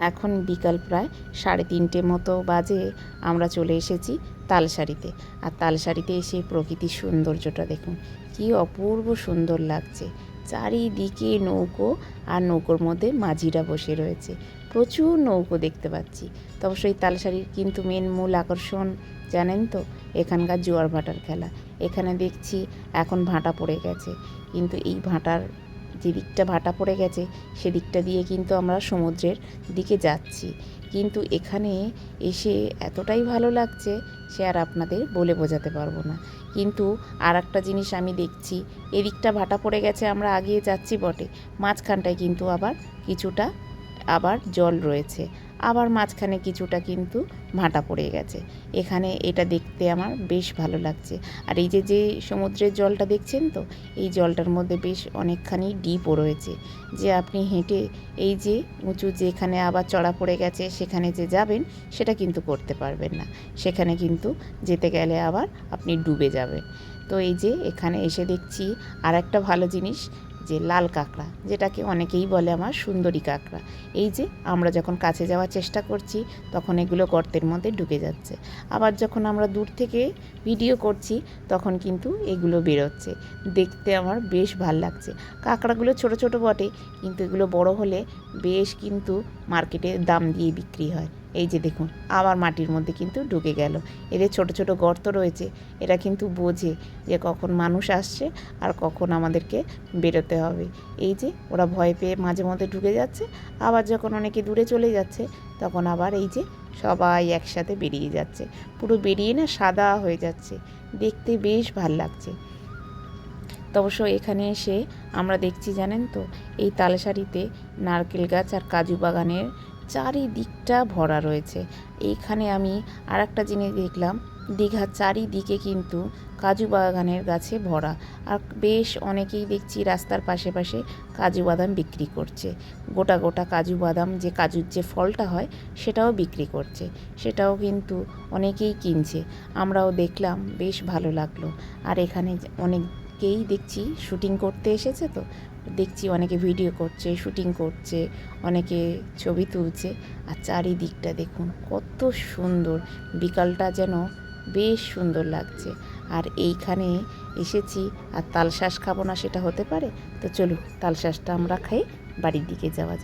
এখন বিকাল প্রায় 3:30 মতো বাজে। আমরা চলে এসেছি তালসারিতে। আর তালসারিতে এসে প্রকৃতির সৌন্দর্যটা দেখুন, কি অপূর্ব সুন্দর লাগছে। চারিদিকে নৌকো, আর নৌকোর মধ্যে মাঝিরা বসে রয়েছে। প্রচুর নৌকো দেখতে পাচ্ছি। তো অবশ্যই তালসারির কিন্তু মূল আকর্ষণ জানেন তো, এখানকার জোয়ার ভাটার খেলা। এখানে দেখছি এখন ভাটা পড়ে গেছে, কিন্তু এই ভাটার যে দিকটা ভাটা পড়ে গেছে সেদিকটা দিয়ে কিন্তু আমরা সমুদ্রের দিকে যাচ্ছি। কিন্তু এখানে এসে এতটাই ভালো লাগছে, সে আর আপনাদের বলে বোঝাতে পারবো না। কিন্তু আর একটা জিনিস আমি দেখছি, এদিকটা ভাটা পড়ে গেছে, আমরা আগিয়ে যাচ্ছি বটে, মাঝখানটায় কিন্তু আবার কিছুটা আবার জল রয়েছে, আবার মাঝখানে কিছুটা কিন্তু ভাটা পড়ে গেছে। এখানে এটা দেখতে আমার বেশ ভালো লাগছে। আর এই যে সমুদ্রের জলটা দেখছেন তো, এই জলটার মধ্যে বেশ অনেকখানি ডিপও রয়েছে, যে আপনি হেঁটে এই যে উঁচু যেখানে আবার চড়া পড়ে গেছে সেখানে যে যাবেন সেটা কিন্তু করতে পারবেন না, সেখানে কিন্তু যেতে গেলে আবার আপনি ডুবে যাবেন। তো এই যে এখানে এসে দেখছি আর একটা ভালো জিনিস, যে লাল কাঁকড়া, যেটাকে অনেকেই বলে আমার সুন্দরী কাঁকড়া। এই যে আমরা যখন কাছে যাওয়ার চেষ্টা করছি তখন এগুলো গর্তের মধ্যে ঢুকে যাচ্ছে, আবার যখন আমরা দূর থেকে ভিডিও করছি তখন কিন্তু এগুলো বেরোচ্ছে। দেখতে আমার বেশ ভাল লাগছে। কাঁকড়াগুলো ছোট ছোট বটে, কিন্তু এগুলো বড় হলে বেশ কিন্তু মার্কেটে দাম দিয়ে বিক্রি হয়। এই যে দেখুন, আবার মাটির মধ্যে কিন্তু ঢুকে গেল। এদের ছোট ছোট গর্ত রয়েছে, এরা কিন্তু বোঝে যে কখন মানুষ আসছে আর কখন আমাদেরকে বেরোতে হবে। এই যে ওরা ভয় পেয়ে মাঝে মধ্যে ঢুকে যাচ্ছে, আবার যখন অনেকে দূরে চলে যাচ্ছে তখন আবার এই যে সবাই একসাথে বেরিয়ে যাচ্ছে, পুরো বেরিয়ে না সাদা হয়ে যাচ্ছে, দেখতে বেশ ভাল লাগছে। তো অবশ্য এখানে এসে আমরা দেখছি জানেন তো, এই তালসারিতে নারকেল গাছ আর কাজু বাগানের চারিদিকটা ভরা রয়েছে। এইখানে আমি আর একটা জিনিস দেখলাম, দীঘার চারিদিকে কিন্তু কাজু বাগানের গাছে ভরা। আর বেশ অনেকেই দেখছি রাস্তার পাশে পাশে কাজু বাদাম বিক্রি করছে, গোটা গোটা কাজু বাদাম, যে কাজুর যে ফলটা হয় সেটাও বিক্রি করছে, সেটাও কিন্তু অনেকেই কিনছে। আমরাও দেখলাম, বেশ ভালো লাগলো। আর এখানে অনেকেই দেখছি শুটিং করতে এসেছে, তো দেখছি অনেকে ভিডিও করছে, শুটিং করছে, অনেকে ছবি তুলছে। আর চারিদিকটা দেখুন কত সুন্দর, বিকালটা যেন বেশ সুন্দর লাগছে। আর এইখানে এসেছি আর তালশাঁস খাবো না সেটা হতে পারে? তো চলুন তালশাঁসটা আমরা খাই, বাড়ির দিকে যাওয়া যাক।